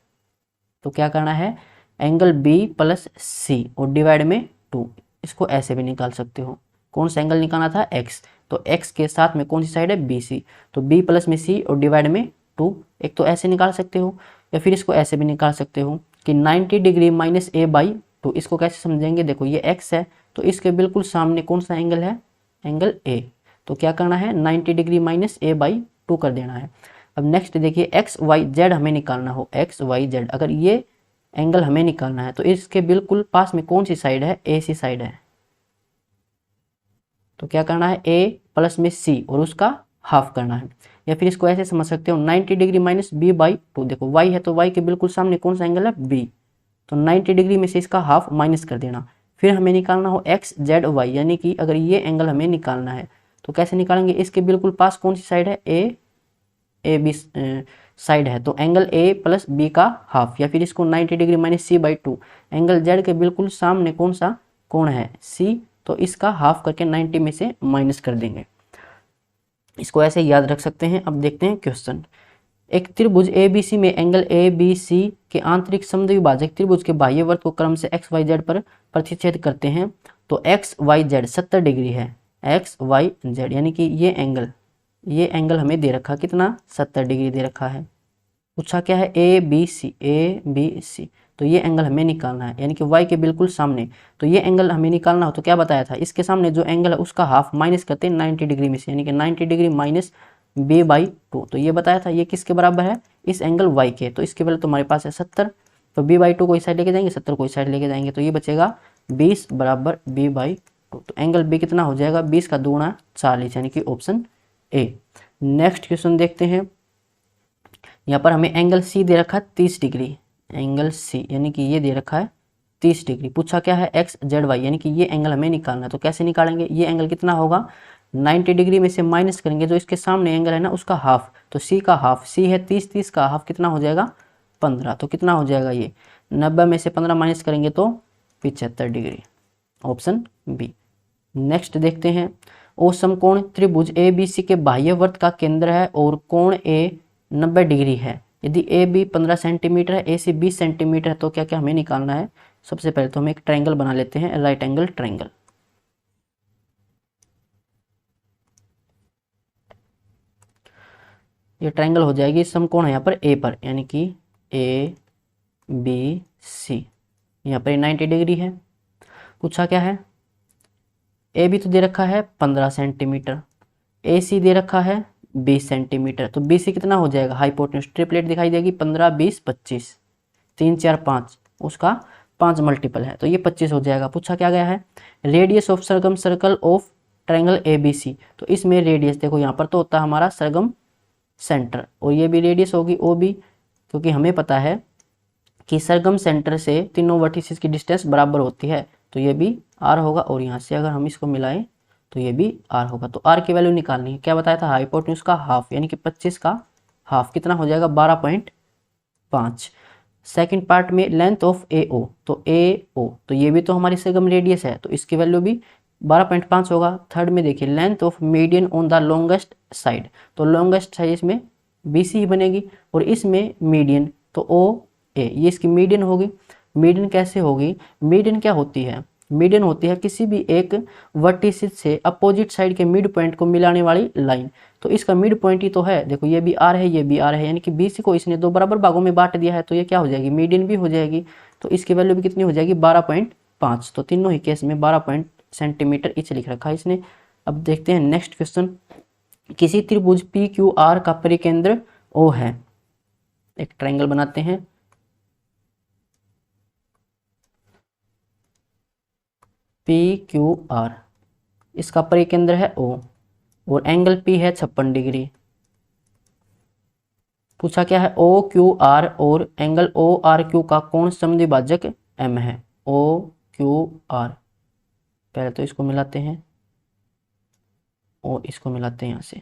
तो क्या करना है, एंगल बी प्लस सी और डिवाइड में 2, इसको ऐसे भी निकाल सकते हो। कौन सा एंगल निकालना था, एक्स, तो एक्स के साथ में कौन सी साइड है, बी सी, तो बी प्लस में सी और डिवाइड में 2। एक तो ऐसे निकाल सकते हो या फिर इसको ऐसे भी निकाल सकते हो कि 90 डिग्री माइनस ए बाई 2। इसको कैसे समझेंगे, देखो ये एक्स है तो इसके बिल्कुल सामने कौन सा एंगल है, एंगल ए, तो क्या करना है 90 डिग्री माइनस ए बाई 2 कर देना है। अब नेक्स्ट देखिए एक्स वाई जेड हमें निकालना हो, एक्स वाई जेड, अगर ये एंगल हमें निकालना है तो इसके बिल्कुल पास में कौन सी साइड है, ए सी साइड है, तो क्या करना है ए प्लस में सी और उसका हाफ करना है। या फिर इसको ऐसे समझ सकते हो 90 डिग्री माइनस बी बाई 2, देखो वाई है तो वाई के बिल्कुल सामने कौन सा एंगल है, बी, तो 90 डिग्री में से इसका हाफ माइनस कर देना। फिर हमें निकालना हो एक्स जेड वाई, यानी कि अगर ये एंगल हमें निकालना है तो कैसे निकालेंगे, इसके बिल्कुल पास कौन सी साइड है, ए बी साइड है, तो एंगल ए प्लस बी का हाफ, या फिर इसको 90 degree minus C by 2, angle Z के बिल्कुल सामने कौन सा कोण है, सी, तो इसका हाफ करके 90 में से माइनस कर देंगे। इसको ऐसे याद रख सकते हैं। अब देखते हैं क्वेश्चन। एक त्रिभुज ABC में एंगल ABC के आंतरिक समद्विभाजक त्रिभुज के बाह्य वर्त को क्रम से एक्स वाई जेड पर प्रतिच्छेद करते हैं, तो एक्स वाई जेड 70 डिग्री है, एक्स वाई जेड, यानी कि ये एंगल हमें दे रखा कितना, 70 डिग्री दे रखा है। पूछा क्या है, ABC, तो ये एंगल हमें निकालना है, यानी कि y के बिल्कुल सामने, तो ये एंगल हमें निकालना हो तो क्या बताया था, इसके सामने जो एंगल है उसका हाफ माइनस करते हैं 90 डिग्री में से, यानी कि 90 डिग्री माइनस b बाई 2, तो ये बताया था ये किसके बराबर है, इस एंगल y के, तो इसके वैल्यू तुम्हारे पास है 70, तो b बाई 2 को इस साइड लेके जाएंगे, 70 को इस साइड लेके जाएंगे, तो ये बचेगा 20 बराबर b बाई 2, तो एंगल b कितना हो जाएगा, 20 का दूना 40, यानी कि ऑप्शन ए। नेक्स्ट क्वेश्चन देखते हैं। यहाँ पर हमें एंगल सी दे रखा है 30 डिग्री, एंगल सी यानी कि ये दे रखा है 30 डिग्री। पूछा क्या है, एक्स जेड वाई, यानी कि ये एंगल हमें निकालना है, तो कैसे निकालेंगे, ये एंगल कितना होगा, 90 डिग्री में से माइनस करेंगे जो इसके सामने एंगल है ना उसका हाफ, तो सी का हाफ, सी है 30, 30 का हाफ कितना हो जाएगा 15, तो कितना हो जाएगा ये 90 में से 15 माइनस करेंगे तो 75 डिग्री, ऑप्शन बी। नेक्स्ट देखते हैं। ओ समकोण त्रिभुज ABC के बाह्य वर्त का केंद्र है और कोण A 90 डिग्री है। यदि AB 15 सेंटीमीटर है, AC 20 सेंटीमीटर है, तो क्या क्या हमें निकालना है। सबसे पहले तो हम एक ट्रायंगल बना लेते हैं, राइट एंगल ट्रायंगल। ये ट्रायंगल हो जाएगी, समकोण है यहाँ पर A पर, यानी कि ABC, यहाँ पर 90 डिग्री है। पूछा क्या है, AB तो दे रखा है 15 सेंटीमीटर, AC दे रखा है 20 सेंटीमीटर, तो BC कितना हो जाएगा, हाइपोटेन्यूज ट्रिपलेट दिखाई देगी 15 20 25, 3 4 5, उसका 5 मल्टीपल है तो ये 25 हो जाएगा। पूछा क्या गया है, radius of Sargam circle of triangle ABC, तो इसमें रेडियस देखो यहाँ पर तो होता है हमारा सरगम सेंटर, और ये भी रेडियस होगी OB, क्योंकि हमें पता है कि सरगम सेंटर से तीनों वर्टिसेस की डिस्टेंस बराबर होती है, तो ये भी R होगा, और यहाँ से अगर हम इसको मिलाएं तो ये भी R होगा। तो R की वैल्यू निकालनी है, क्या बताया था, हाइपोटेन्यूज का हाफ, यानी कि 25 का हाफ कितना हो जाएगा 12.5। सेकंड पार्ट में लेंथ ऑफ AO, तो AO तो ये भी तो हमारी सरगम रेडियस है, तो इसकी वैल्यू भी 12.5 होगा। थर्ड में देखिए length of median on the longest side, तो लॉन्गेस्ट साइड इसमें BC ही बनेगी, और इसमें मीडियन तो OA, ये इसकी मीडियन होगी। मीडियन कैसे होगी, मीडियन क्या होती है, मीडियन होती है किसी भी एक वर्टिसिस से अपोजिट साइड के मिड पॉइंट को मिलाने वाली लाइन, तो इसका मिड पॉइंट ही तो है, देखो ये भी R है ये भी R है, यानी कि BC को इसने दो बराबर भागों में बांट दिया है, तो ये क्या हो जाएगी, मीडियन भी हो जाएगी, तो इसकी वैल्यू भी कितनी हो जाएगी 12.5, तो तीनों ही केस में 12 सेंटीमीटर ईच लिख रखा है इसने। अब देखते हैं नेक्स्ट क्वेश्चन। किसी त्रिभुज PQR का परिकेंद्र O है, एक ट्रायंगल बनाते हैं, PQR, इसका परिकेंद्र है O और एंगल P है 56 डिग्री। पूछा क्या है, OQR और एंगल ORQ का कोण समद्विभाजक M है। OQR, पहले तो इसको मिलाते हैं और इसको मिलाते हैं यहाँ से,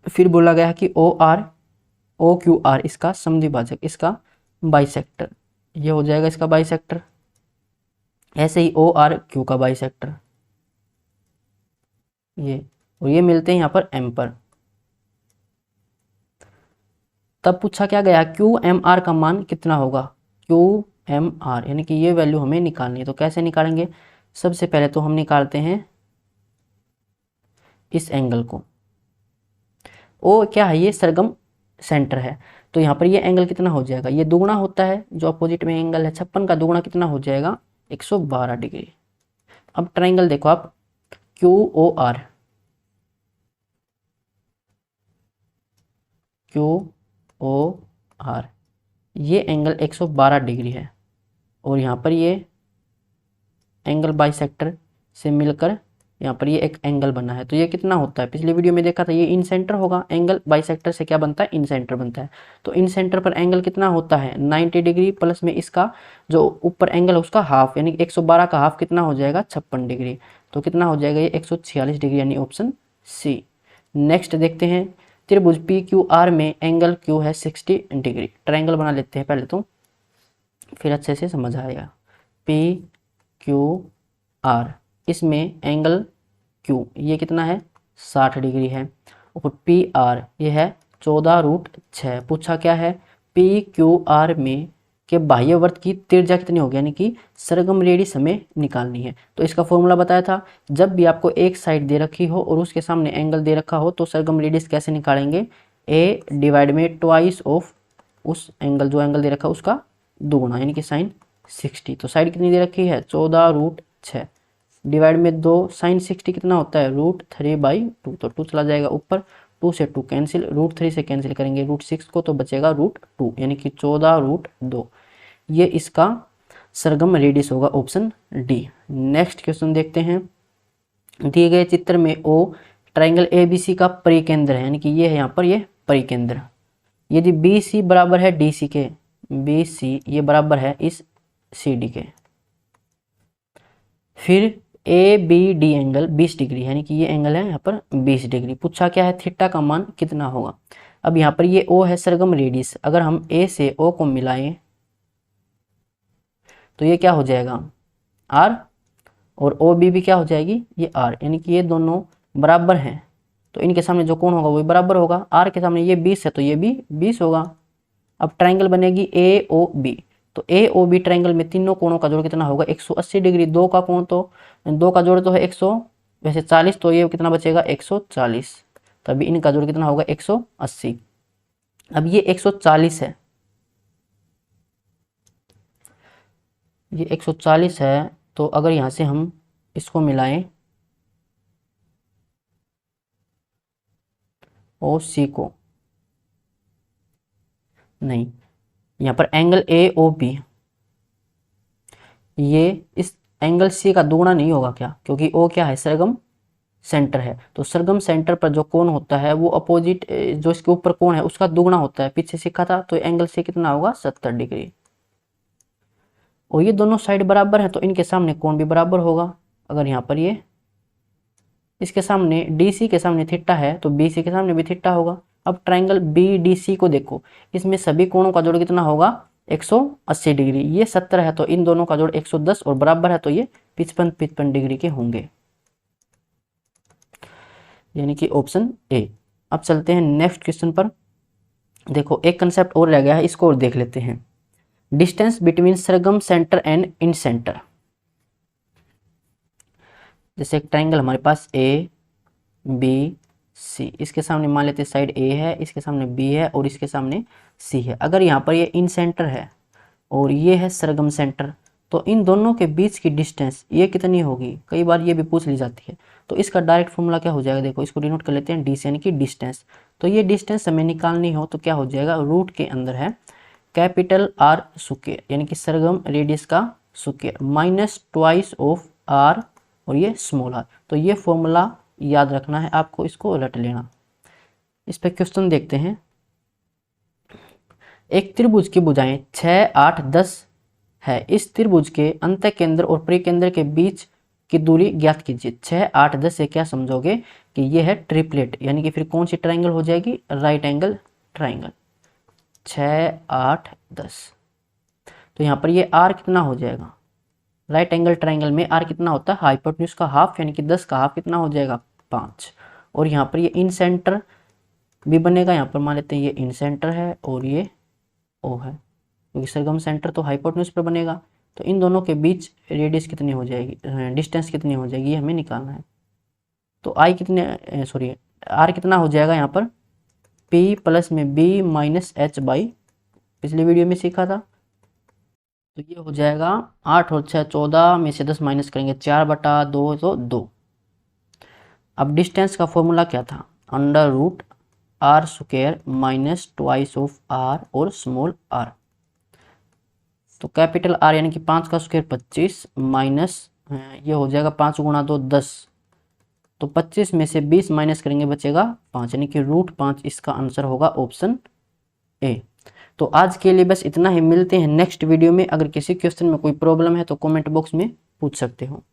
फिर बोला गया कि ओ क्यू आर इसका समद्विभाजक, इसका बाइसेक्टर, ये हो जाएगा इसका बाइसेक्टर। ऐसे ही ओ आर क्यू का बाइसेक्टर, ये, और ये मिलते हैं यहाँ पर एम पर। तब पूछा क्या गया, क्यू एम आर का मान कितना होगा, क्यू एम आर, यानी कि ये वैल्यू हमें निकालनी है। तो कैसे निकालेंगे, सबसे पहले तो हम निकालते हैं इस एंगल को। ओ क्या है, ये सरगम सेंटर है, तो यहाँ पर ये एंगल कितना हो जाएगा, ये दुगुना होता है, जो अपोजिट में एंगल है 56 का दुगुना कितना हो जाएगा, 112 डिग्री। अब ट्राइंगल देखो आप, Q O R, Q O R, ये एंगल 112 डिग्री है, और यहाँ पर ये एंगल बाइसेक्टर से मिलकर यहाँ पर ये एक एंगल बना है। तो ये कितना होता है, पिछली वीडियो में देखा था, ये इन सेंटर होगा, एंगल बाइसेक्टर से क्या बनता है, इन सेंटर बनता है। तो इन सेंटर पर एंगल कितना होता है 90 डिग्री, प्लस में इसका जो ऊपर एंगल है उसका हाफ, यानी 112 का हाफ कितना हो जाएगा 56 डिग्री। तो कितना हो जाएगा ये 146 डिग्री, यानी ऑप्शन सी। नेक्स्ट देखते हैं, त्रिभुज पी क्यू आर में एंगल क्यू है 60 डिग्री। ट्रायंगल बना लेते हैं पहले तो, फिर अच्छे से समझ आएगा। पी क्यू आर, इसमें एंगल क्यू ये कितना है 60 डिग्री है, और पी आर ये है 14√6। पूछा क्या है, पी क्यू आर में के बाह्य वर्त की त्रिज्या कितनी होगी, यानी कि सरगम रेडियस हमें निकालनी है। तो इसका फॉर्मूला बताया था, जब भी आपको एक साइड दे रखी हो और उसके सामने एंगल दे रखा हो तो सरगम रेडियस कैसे निकालेंगे, ए डिवाइड में ट्वाइस ऑफ उस एंगल, जो एंगल दे रखा है उसका दुगुना, यानी कि साइन 60। तो साइड कितनी दे रखी है 14√6 डिवाइड में 2, साइन 60 कितना होता है √3/2। तो 2 चला जाएगा ऊपर, 2 से 2 कैंसिल, √3 से कैंसिल करेंगे √6 को, तो बचेगा √2, यानी कि 14√2। ये इसका सरगम रेडियस होगा, ऑप्शन डी। नेक्स्ट क्वेश्चन देखते हैं, दिए गए चित्र में ओ ट्राइंगल ABC का परिकेंद्र है, यानी कि ये है यहाँ पर ये परिकेंद्र। यदि BC बराबर है DC के, BC ये बराबर है इस CD के, फिर ABD एंगल 20 डिग्री, यानी कि ये एंगल है यहाँ पर 20 डिग्री। पूछा क्या है, थीटा का मान कितना होगा। अब यहाँ पर ये O है सरगम रेडियस, अगर हम A से O को मिलाएं तो ये क्या हो जाएगा R, और OB भी क्या हो जाएगी ये R, यानी कि ये दोनों बराबर हैं, तो इनके सामने जो कोण होगा वो बराबर होगा। R के सामने ये 20 है तो ये भी 20 होगा। अब ट्राइंगल बनेगी AOB, तो AOB ट्राइंगल में तीनों कोणों का जोड़ कितना होगा 180 डिग्री। दो का जोड़ तो है 100 वैसे 40, तो ये कितना बचेगा 140, तभी इनका जोड़ कितना होगा 180। अब ये 140 है, ये 140 है, तो अगर यहाँ से हम इसको मिलाएं और सी को, नहीं, यहाँ पर एंगल AOB ये इस एंगल सी का दुगुना नहीं होगा क्या, क्योंकि O क्या है सरगम सेंटर है, तो सरगम सेंटर पर जो कोण होता है वो अपोजिट जो इसके ऊपर कोण है उसका दुगुना होता है, पीछे सीखा था। तो एंगल सी कितना होगा 70 डिग्री, और ये दोनों साइड बराबर है तो इनके सामने कोण भी बराबर होगा। अगर यहाँ पर ये इसके सामने DC के सामने थीटा है तो BC के सामने भी थीटा होगा। अब ट्राइंगल BDC को देखो, इसमें सभी कोणों का जोड़ कितना होगा 180 डिग्री, ये 70 है तो इन दोनों का जोड़ 110 और बराबर है तो ये 55 डिग्री के होंगे, यानी कि ऑप्शन ए। अब चलते हैं नेक्स्ट क्वेश्चन पर। देखो एक कंसेप्ट और रह गया है, इसको और देख लेते हैं। Distance between Sargam centre and in centre. जैसे एक ट्राइंगल हमारे पास ABC, इसके सामने मान लेते हैं साइड A है, इसके सामने B है और इसके सामने C है। अगर यहाँ पर ये इन सेंटर है और ये है सरगम सेंटर, तो इन दोनों के बीच की डिस्टेंस ये कितनी होगी, कई बार ये भी पूछ ली जाती है। तो इसका डायरेक्ट फॉर्मूला क्या हो जाएगा, देखो इसको डिनोट कर लेते हैं DC, यानी कि डिस्टेंस। तो ये डिस्टेंस हमें निकालनी हो तो क्या हो जाएगा, रूट के अंदर है कैपिटल R स्क्वायर, यानी कि सरगम रेडियस का square, minus twice of R और ये स्मॉल r। तो ये फॉर्मूला याद रखना है आपको, इसको रट लेना। इस पे क्वेश्चन देखते हैं। एक त्रिभुज की भुजाएं 6, 8, 10 है। इस त्रिभुज के अंतः केंद्र और परिकेंद्र के बीच की दूरी ज्ञात कीजिए। 6, 8, 10 से क्या समझोगे कि ये है ट्रिपलेट, यानी कि फिर कौन सी ट्राइंगल हो जाएगी, राइट एंगल ट्राइंगल। 6 8 10। तो यहाँ पर ये आर कितना हो जाएगा, राइट एंगल ट्राइंगल में आर कितना होता है, हाइपोटेन्यूज का हाफ, यानी कि 10 का हाफ कितना हो जाएगा 5। और यहाँ पर ये इन सेंटर भी बनेगा, यहाँ पर मान लेते हैं ये इन सेंटर है और ये ओ है, क्योंकि सरगम सेंटर तो हाइपोटेन्यूज पर बनेगा। तो इन दोनों के बीच रेडियस कितनी हो जाएगी, डिस्टेंस कितनी हो जाएगी, ये हमें निकालना है। तो आई कितने सॉरी आर कितना हो जाएगा यहाँ पर, पी प्लस में बी माइनस एच बाई, पिछली वीडियो में सीखा था। तो ये हो जाएगा 8 और 6 14 में से 10 माइनस करेंगे 4/2 तो 2। अब डिस्टेंस का फॉर्मूला क्या था, under root R square minus twice of R और स्मॉल आर। तो कैपिटल आर यानी कि 5 का स्क्वायर 25 माइनस ये हो जाएगा 5 गुणा 2 10। तो 25 में से 20 माइनस करेंगे बचेगा 5, यानी कि √5 इसका आंसर होगा ऑप्शन ए। तो आज के लिए बस इतना ही, मिलते हैं नेक्स्ट वीडियो में। अगर किसी क्वेश्चन में कोई प्रॉब्लम है तो कमेंट बॉक्स में पूछ सकते हो।